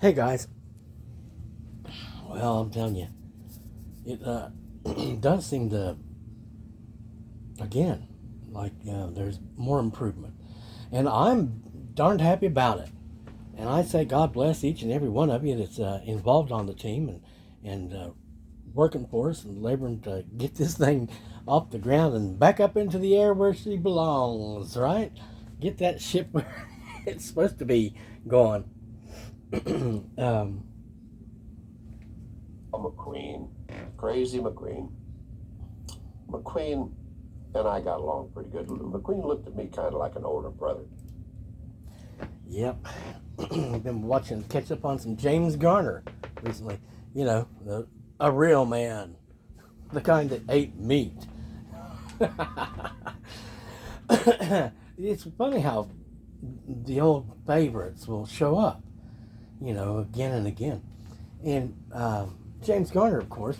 Hey guys, well, I'm telling you, it does seem to, again, like there's more improvement. And I'm darned happy about it. And I say God bless each and every one of you that's involved on the team and working for us and laboring to get this thing off the ground and back up into the air where she belongs, right? Get that ship where it's supposed to be going. um, McQueen, crazy McQueen. McQueen and I got along pretty good. McQueen looked at me kind of like an older brother. Yep. I've been catch up on some James Garner recently. You know, a real man, the kind that ate meat. It's funny how the old favorites will show up, again and again. And James Garner, of course,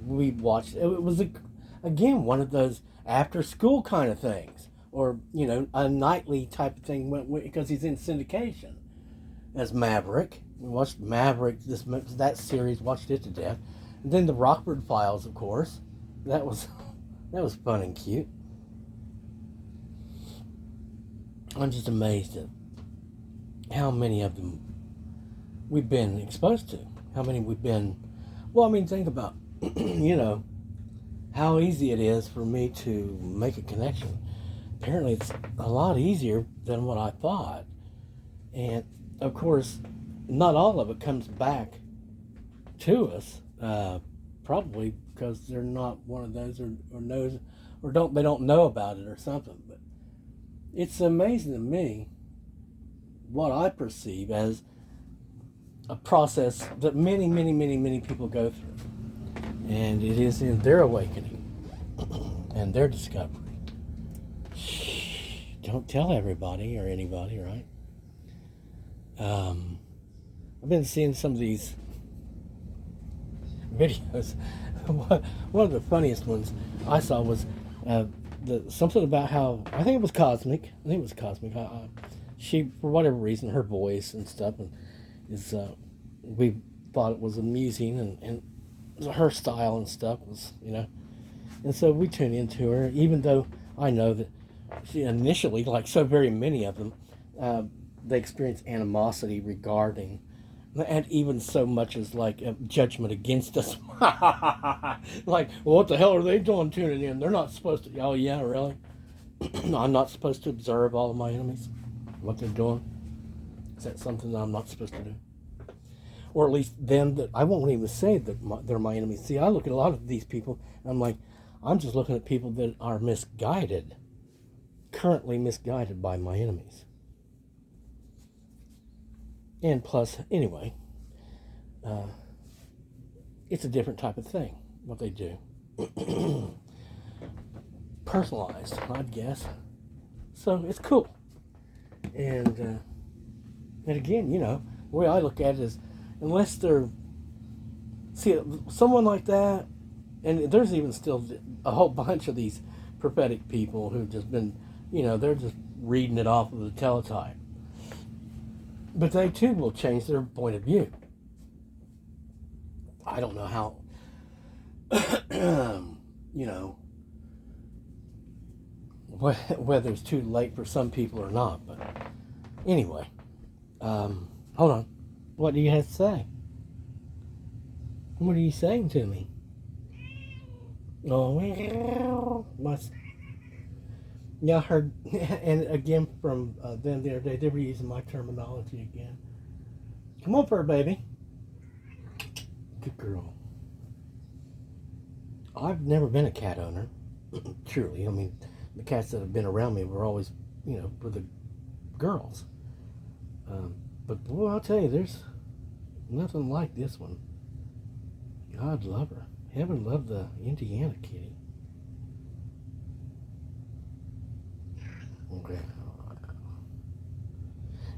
we watched. It was again one of those after school kind of things, or a nightly type of thing because he's in syndication as Maverick. We watched Maverick that series, watched it to death. And then the Rockford Files, of course. That was that was fun and cute. I'm just amazed at how many of them we've been exposed to. How many we've been. Well, I mean, think about how easy it is for me to make a connection. Apparently, it's a lot easier than what I thought. And of course, not all of it comes back to us. Probably because they're not one of those or knows or don't know about it or something. But it's amazing to me what I perceive as a process that many, many, many, many people go through, and it is in their awakening and their discovery. Shh, don't tell everybody or anybody, right? I've been seeing some of these videos. One of the funniest ones I saw was something about how I think it was Cosmic. She, for whatever reason, her voice and stuff, and is we thought it was amusing, and her style and stuff was, and so we tune into her, even though I know that she initially, like so very many of them, they experience animosity regarding, and even so much as like a judgment against us. Like, well, what the hell are they doing tuning in? They're not supposed to. Oh yeah, really? I'm not supposed to observe all of my enemies, what they're doing. Is that something that I'm not supposed to do? Or at least them that I won't even say that they're my enemies. See, I look at a lot of these people, and I'm like, I'm just looking at people that are misguided, currently misguided by my enemies. And plus, anyway, it's a different type of thing, what they do. Personalized, I'd guess. So it's cool. And again, the way I look at it is, unless they're, see, someone like that, and there's even still a whole bunch of these prophetic people who've just been, they're just reading it off of the teletype. But they too will change their point of view. I don't know how, whether it's too late for some people or not. But anyway, hold on. What do you have to say? What are you saying to me? Oh, yeah, I heard, and again from them the other day, they were using my terminology again. Come on, fur baby. Good girl. I've never been a cat owner, truly. I mean, the cats that have been around me were always, for the girls. But boy, I'll tell you, there's nothing like this one. God love her. Heaven love the Indiana kitty. Okay.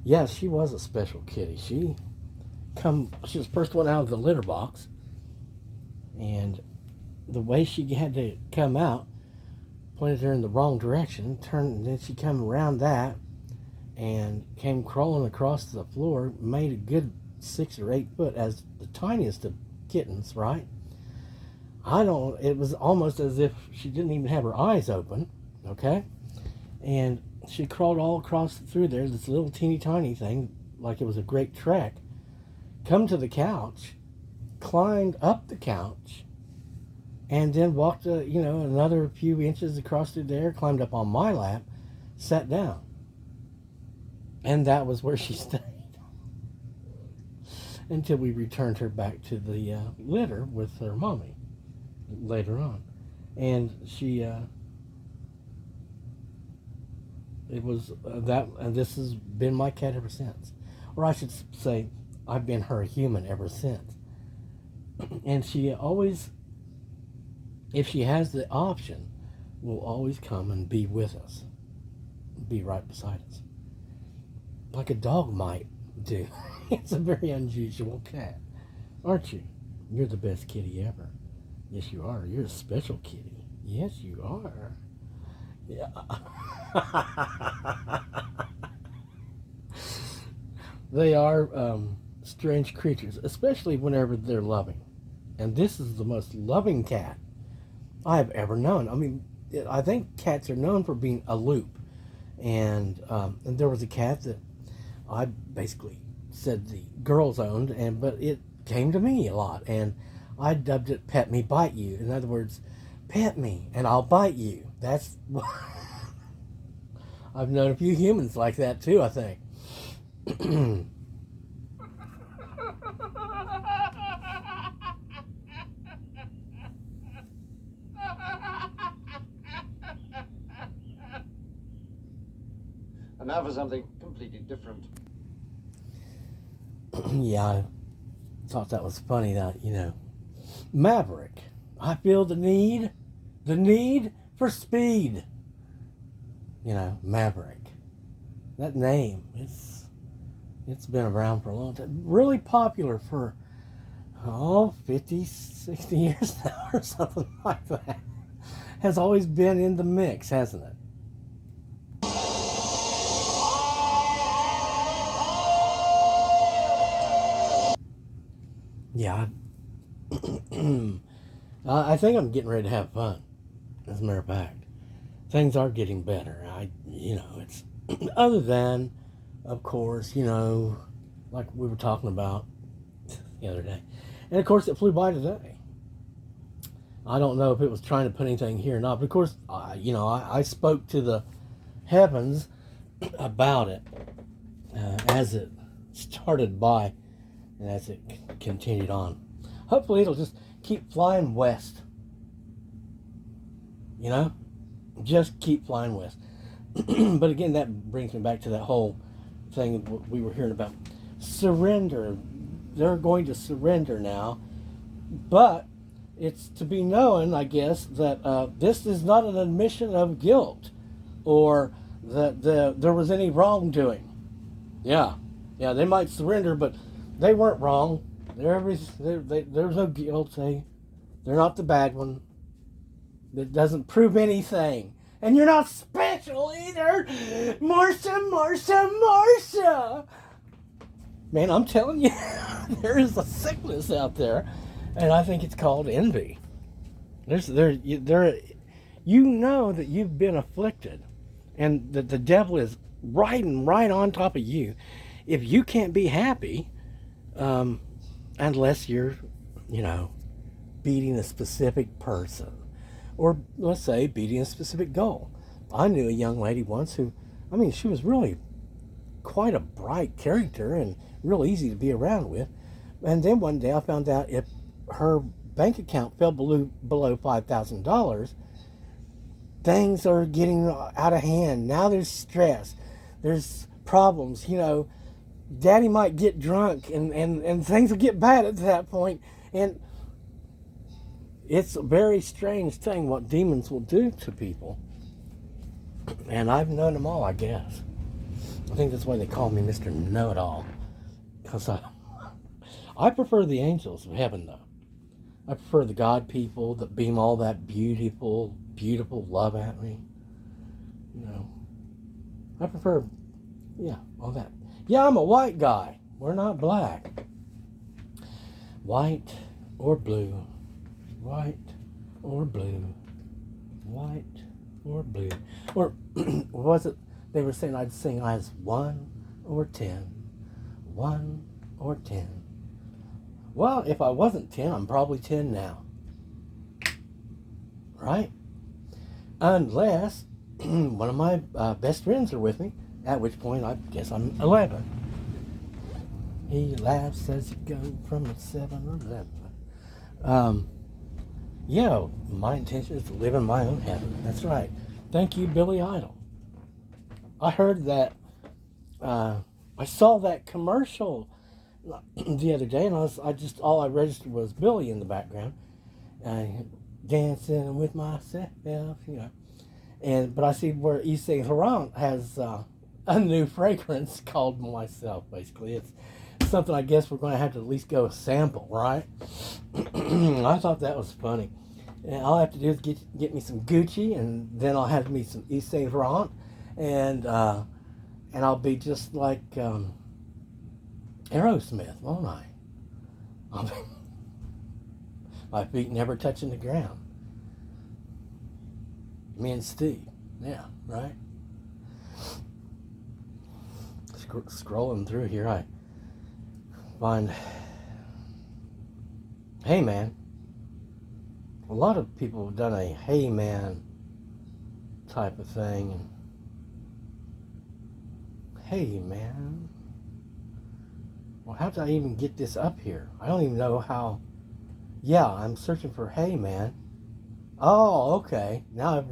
Yeah, she was a special kitty. She was the first one out of the litter box, and the way she had to come out pointed her in the wrong direction. Turned, and then she came around that and came crawling across the floor. Made a good 6 or 8 foot, as the tiniest of kittens, right? It was almost as if she didn't even have her eyes open, okay? And she crawled all across through there, this little teeny tiny thing, like it was a great trek, come to the couch, climbed up the couch, and then walked, another few inches across through there, climbed up on my lap, sat down. And that was where she stayed until we returned her back to the litter with her mommy later on. And she, it was that, and this has been my cat ever since. Or I should say, I've been her human ever since. And she always, if she has the option, will always come and be with us, be right beside us, like a dog might do. It's a very unusual cat, aren't you? You're the best kitty ever. Yes, you are. You're a special kitty. Yes, you are. Yeah. They are strange creatures, especially whenever they're loving. And this is the most loving cat I've ever known. I mean, I think cats are known for being aloof. And there was a cat that I basically said the girls owned, but it came to me a lot, and I dubbed it "Pet Me, Bite You." In other words, pet me and I'll bite you. That's I've known a few humans like that too, I think. And now for something completely different. Yeah, I thought that was funny that, Maverick. I feel the need for speed. Maverick. That name, it's been around for a long time. Really popular for, 50, 60 years now or something like that. Has always been in the mix, hasn't it? Yeah, I think I'm getting ready to have fun. As a matter of fact, things are getting better. It's other than, of course, like we were talking about the other day, and of course it flew by today. I don't know if it was trying to put anything here or not, but of course, I spoke to the heavens about it as it started by. And as it continued on, hopefully it'll just keep flying west. Just keep flying west. But again, that brings me back to that whole thing we were hearing about surrender. They're going to surrender now, but it's to be known, I guess, that this is not an admission of guilt or that there was any wrongdoing. Yeah, they might surrender, but they weren't wrong. There's no guilt. They're not the bad one. That doesn't prove anything. And you're not special either. Marcia. Man, I'm telling you, there is a sickness out there, and I think it's called envy. You know that you've been afflicted, and that the devil is riding right on top of you. If you can't be happy, unless you're, beating a specific person, or let's say beating a specific goal. I knew a young lady once who, she was really quite a bright character and real easy to be around with. And then one day I found out if her bank account fell below $5,000, things are getting out of hand. Now there's stress, there's problems, Daddy might get drunk and things will get bad at that point. And it's a very strange thing what demons will do to people. And I've known them all, I guess. I think that's why they call me Mr. Know-It-All. Because I prefer the angels of heaven, though. I prefer the God people that beam all that beautiful, beautiful love at me. I prefer, all that. Yeah, I'm a white guy. We're not black. white or blue, white or blue, white or blue. Or was it they were saying I'd sing I was 1 or 10, 1 or 10. Well, if I wasn't 10, I'm probably 10 now. Right? Unless one of my best friends are with me, at which point I guess I'm 11. He laughs as you go from a 7-Eleven. Yeah, my intention is to live in my own heaven. That's right. Thank you, Billy Idol. I heard that, I saw that commercial the other day, and all I registered was Billy in the background, dancing with myself, but I see where Yves Saint Laurent has a new fragrance called Myself. Basically, it's something I guess we're going to have to at least go sample, right? I thought that was funny. And all I have to do is get me some Gucci, and then I'll have me some Yves Saint Laurent, and I'll be just like Aerosmith, won't I? My feet never touching the ground. Me and Steve, yeah, right? Scrolling through here, I find, hey man. A lot of people have done a hey man type of thing. And, hey man. Well, how did I even get this up here? I don't even know how. Yeah, I'm searching for hey man. Oh, okay. Now I've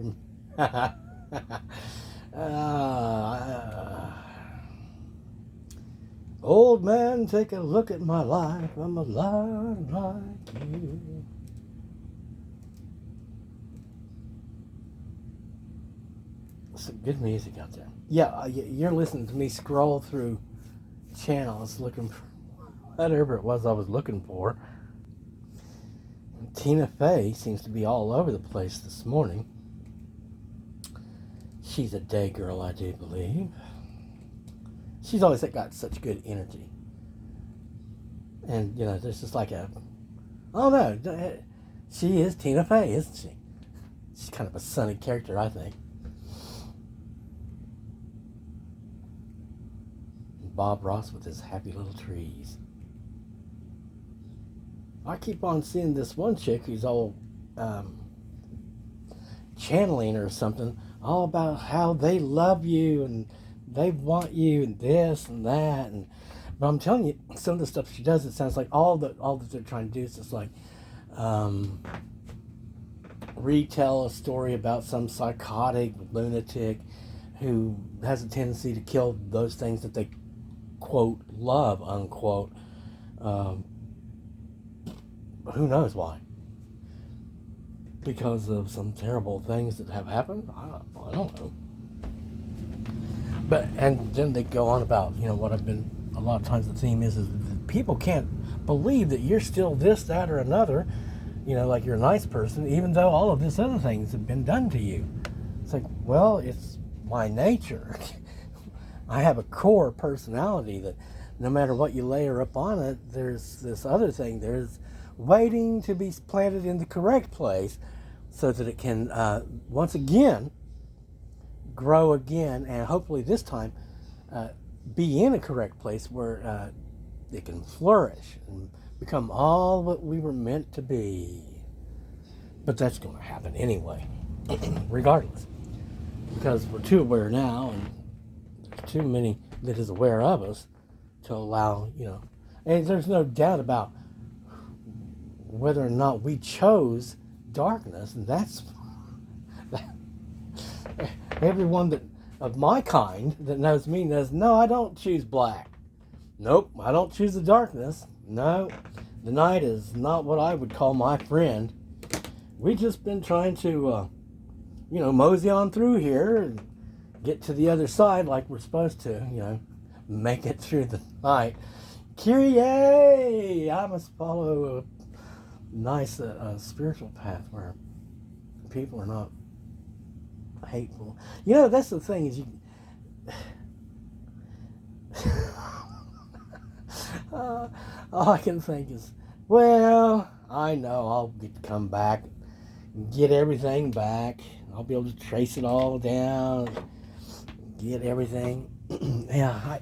old man, take a look at my life. I'm alive like you. Some good music out there. Yeah, you're listening to me scroll through channels looking for whatever it was I was looking for. Tina Fey seems to be all over the place this morning. She's a day girl, I do believe. She's always got such good energy. And, there's just like she is Tina Fey, isn't she? She's kind of a sunny character, I think. Bob Ross with his happy little trees. I keep on seeing this one chick who's all channeling or something, all about how they love you and they want you and this and that. But I'm telling you, some of the stuff she does, it sounds like all that they're trying to do is just like retell a story about some psychotic lunatic who has a tendency to kill those things that they quote love, unquote. Who knows why? Because of some terrible things that have happened? I don't know. And then they go on about, what I've been, a lot of times the theme is that people can't believe that you're still this, that, or another, like you're a nice person, even though all of this other things have been done to you. It's like, well, it's my nature. I have a core personality that no matter what you layer up on it, there's this other thing. There's waiting to be planted in the correct place so that it can once again grow again, and hopefully this time be in a correct place where it can flourish and become all what we were meant to be. But that's going to happen anyway, regardless, because we're too aware now, and there's too many that is aware of us to allow, and there's no doubt about whether or not we chose darkness, and that's everyone that of my kind that knows me knows, no, I don't choose black. Nope, I don't choose the darkness. No, the night is not what I would call my friend. We've just been trying to, mosey on through here and get to the other side like we're supposed to, make it through the night. Kyrie! I must follow a nice spiritual path where people are not hateful. That's the thing is all I can think is Well, I know I'll get to come back, get everything back. I'll be able to trace it all down, get everything. Yeah,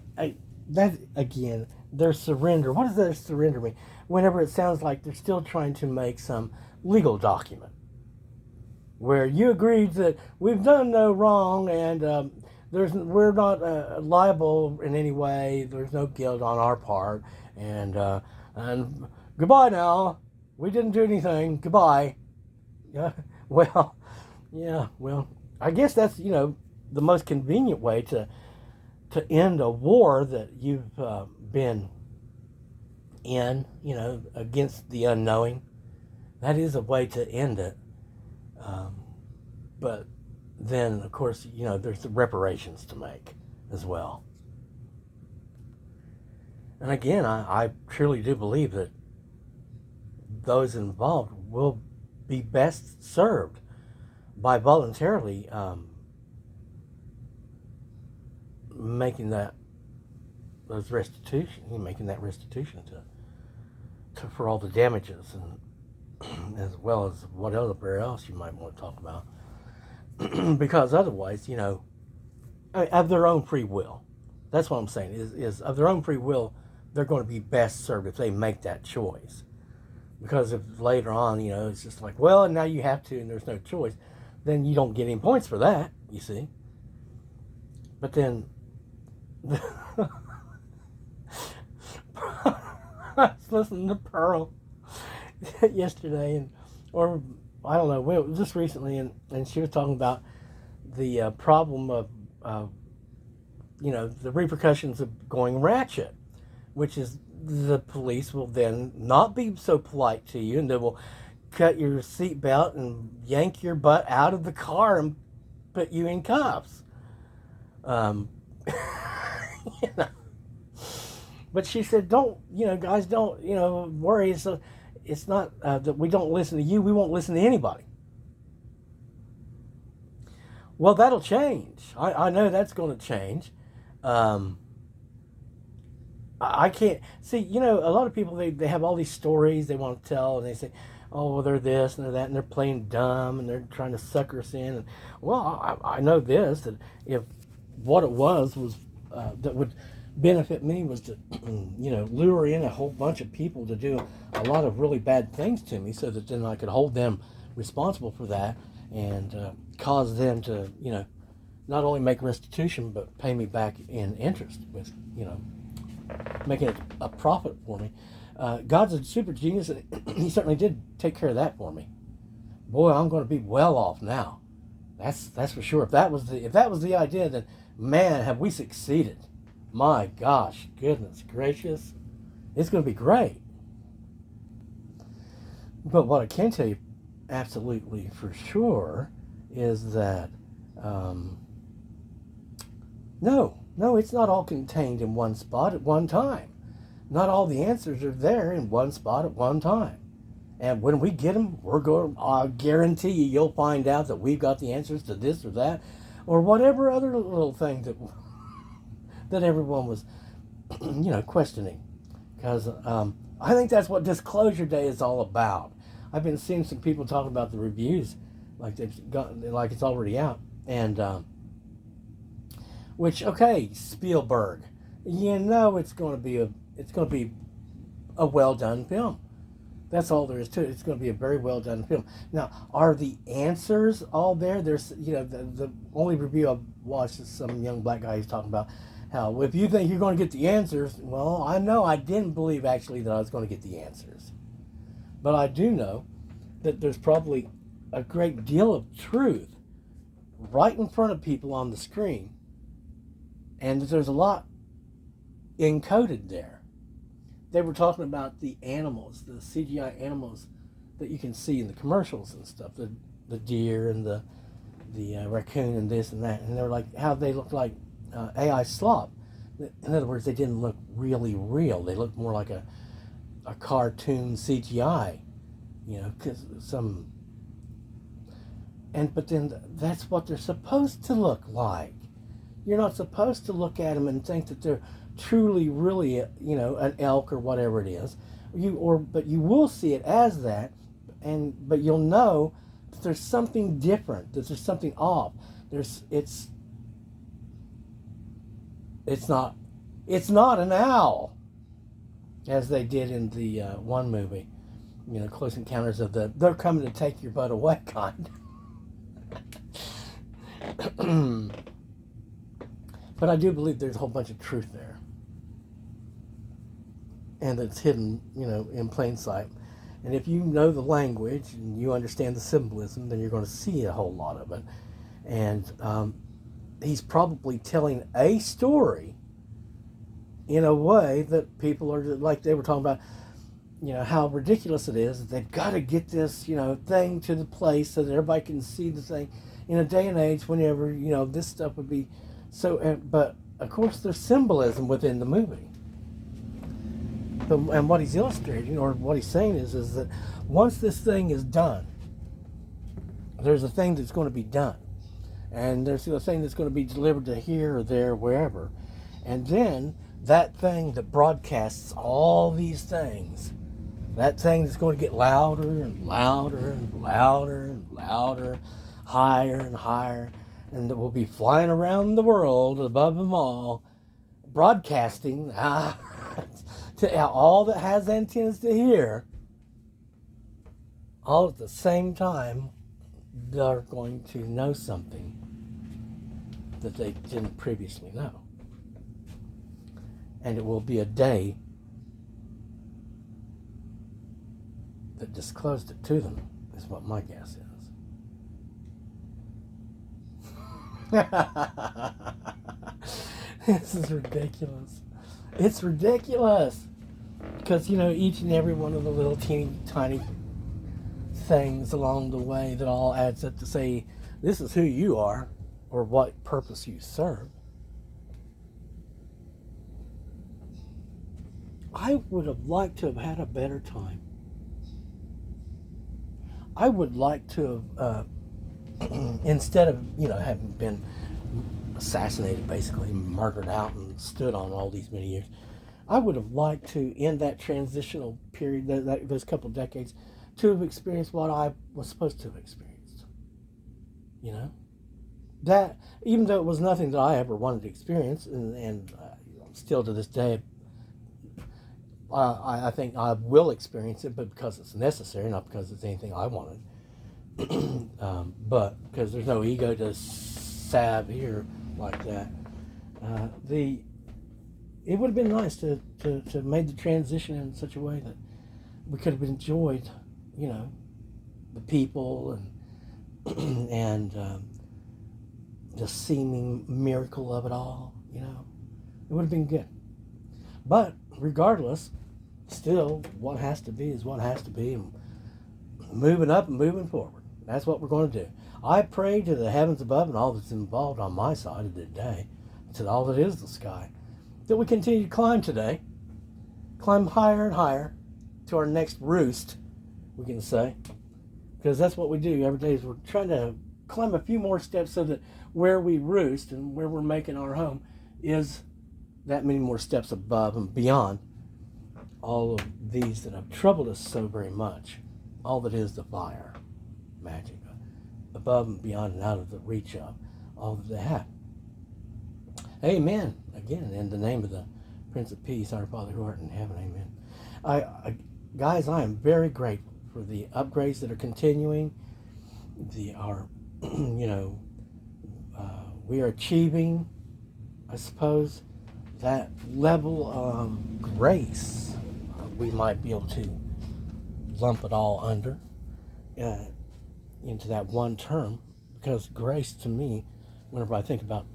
that again, their surrender. What does their surrender mean? Whenever it sounds like they're still trying to make some legal document where you agreed that we've done no wrong and we're not liable in any way. There's no guilt on our part, and goodbye now. We didn't do anything. Goodbye. Yeah. Well, yeah. Well, I guess that's the most convenient way to end a war that you've been in. Against the unknowing. That is a way to end it. But then, of course, there's the reparations to make as well. And again, I truly do believe that those involved will be best served by voluntarily making that restitution for all the damages and as well as whatever else you might want to talk about. Because otherwise, of their own free will. That's what I'm saying, is of their own free will, they're going to be best served if they make that choice. Because if later on, it's just like, well, now you have to and there's no choice, then you don't get any points for that, you see. But then, I was listening to Pearl yesterday, or I don't know, just recently, and she was talking about the problem of, the repercussions of going ratchet, which is the police will then not be so polite to you, and they will cut your seatbelt and yank your butt out of the car and put you in cuffs. But she said, don't, guys, don't, worry. It's not that we don't listen to you. We won't listen to anybody. Well, that'll change. I know that's going to change. I can't see. A lot of people they have all these stories they want to tell, and they say, "Oh, well, they're this and they're that," and they're playing dumb and they're trying to sucker us in. And well, I know this, that if what it was that would benefit me was to, lure in a whole bunch of people to do a lot of really bad things to me, so that then I could hold them responsible for that and cause them to, not only make restitution but pay me back in interest with, making it a profit for me. God's a super genius, and He certainly did take care of that for me. Boy, I'm going to be well off now. That's for sure. If that was the idea, then man, have we succeeded. My gosh, goodness gracious. It's going to be great. But what I can tell you absolutely for sure is that no, it's not all contained in one spot at one time. Not all the answers are there in one spot at one time. And when we get them, I guarantee you'll find out that we've got the answers to this or that, or whatever other little thing that everyone was, questioning. Because I think that's what Disclosure Day is all about. I've been seeing some people talking about the reviews, like it's already out, and which, okay, Spielberg, it's going to be a well done film. That's all there is to it. It's going to be a very well done film. Now, are the answers all there? There's, the only review I've watched is some young black guy who's talking about how, if you think you're going to get the answers, well, I know I didn't believe actually that I was going to get the answers. But I do know that there's probably a great deal of truth right in front of people on the screen. And there's a lot encoded there. They were talking about the animals, the CGI animals that you can see in the commercials and stuff, the deer and the raccoon and this and that. And they were like, how they look like AI slop. In other words, they didn't look really real. They looked more like a cartoon CGI, because but then that's what they're supposed to look like. You're not supposed to look at them and think that they're truly, really, an elk or whatever it is. But you will see it as that, but you'll know that there's something different, that there's something off. It's not an owl, as they did in the one movie, Close Encounters of they're coming to take your butt away kind. But I do believe there's a whole bunch of truth there, and it's hidden, in plain sight. And if you know the language and you understand the symbolism, then you're going to see a whole lot of it. And he's probably telling a story in a way that people are, like they were talking about, how ridiculous it is that they've got to get this, thing to the place so that everybody can see the thing in a day and age whenever, this stuff would be so. But of course, there's symbolism within the movie. And what he's illustrating, or what he's saying is that once this thing is done, there's a thing that's going to be done. And there's a thing that's going to be delivered to here or there, wherever. And then that thing that broadcasts all these things, that thing that's going to get louder and louder and louder and louder, higher and higher, and that will be flying around the world above them all, broadcasting to all that has antennas to hear, all at the same time. They're going to know something that they didn't previously know. And it will be a day that disclosed it to them, is what my guess is. This is ridiculous. It's ridiculous. Because, each and every one of the little teeny tiny things along the way that all adds up to say, this is who you are, or what purpose you serve. I would have liked to have had a better time. I would like to have, instead of, having been assassinated, basically murdered out and stood on all these many years, I would have liked to, in that transitional period, those couple of decades, to have experienced what I was supposed to have experienced. That, even though it was nothing that I ever wanted to experience, and still to this day, I think I will experience it, but because it's necessary, not because it's anything I wanted. But because there's no ego to salve here like that. It would have been nice to have made the transition in such a way that we could have enjoyed, the people and the seeming miracle of it all. It would have been good. But regardless, still, what has to be is what has to be, and moving up and moving forward. That's what we're going to do. I pray to the heavens above and all that's involved on my side of the day, to all that is the sky, that we continue to climb today, climb higher and higher to our next roost, we can say, because that's what we do every day. Is we're trying to climb a few more steps so that where we roost and where we're making our home is that many more steps above and beyond all of these that have troubled us so very much. All that is the fire, magic, above and beyond and out of the reach of all that they have. Amen. Again, in the name of the Prince of Peace, our Father who art in heaven, amen. Guys, I am very grateful for the upgrades that are continuing. We are achieving, I suppose, that level of grace. We might be able to lump it all under into that one term, because grace to me, whenever I think about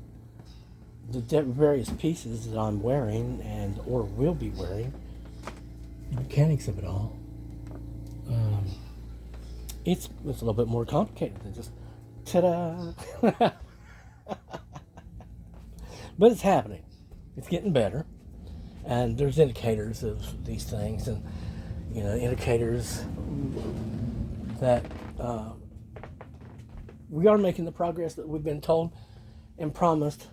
the various pieces that I'm wearing and or will be wearing, the mechanics of it all, it's a little bit more complicated than just ta-da. But it's happening. It's getting better, and there's indicators of these things, and indicators that we are making the progress that we've been told and promised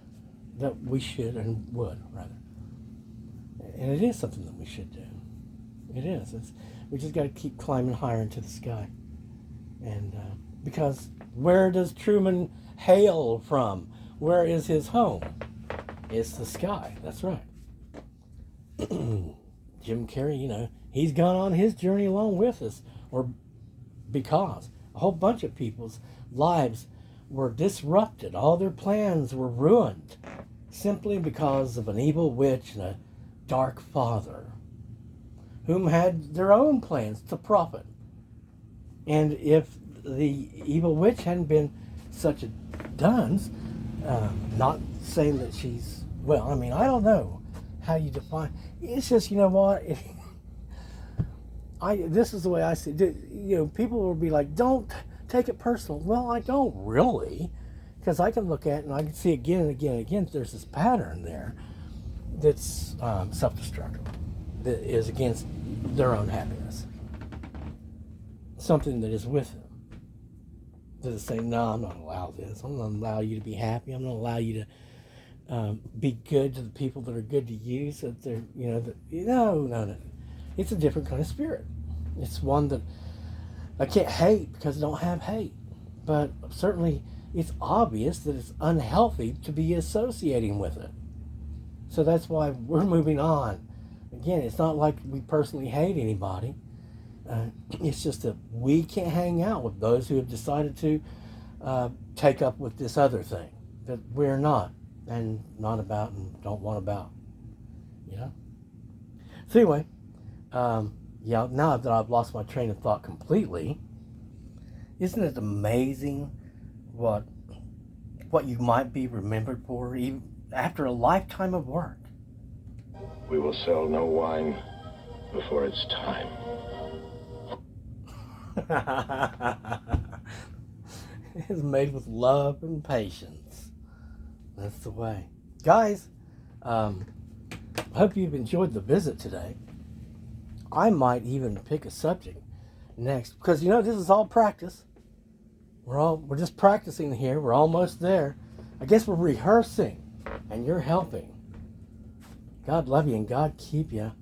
that we should and would, rather. And it is something that we should do. It is. We just got to keep climbing higher into the sky. And because where does Truman hail from? Where is his home? It's the sky. That's right. Jim Carrey, he's gone on his journey along with us, or because a whole bunch of people's lives were disrupted. All their plans were ruined simply because of an evil witch and a dark father whom had their own plans to profit. And if the evil witch hadn't been such a dunce, not saying that she's, well, I mean, I don't know how you define, it's just, you know what, this is the way I see it. People will be like, don't take it personal. Well, I don't really, because I can look at it and I can see again and again and again, there's this pattern there that's self-destructive, that is against their own happiness. Something that is with them. That is saying, no, I'm not going to allow this. I'm not going to allow you to be happy. I'm not going to allow you to be good to the people that are good to you. So that they're, no. It's a different kind of spirit. It's one that I can't hate because I don't have hate. But certainly it's obvious that it's unhealthy to be associating with it. So that's why we're moving on. Again, it's not like we personally hate anybody. It's just that we can't hang out with those who have decided to take up with this other thing that we're not, and not about, and don't want about. So anyway, now that I've lost my train of thought completely, isn't it amazing what you might be remembered for even after a lifetime of work? We will sell no wine before it's time. It's made with love and patience. That's the way. Guys, I hope you've enjoyed the visit today. I might even pick a subject next, because this is all practice. We're just practicing here. We're almost there. I guess we're rehearsing, and you're helping. God love you and God keep you.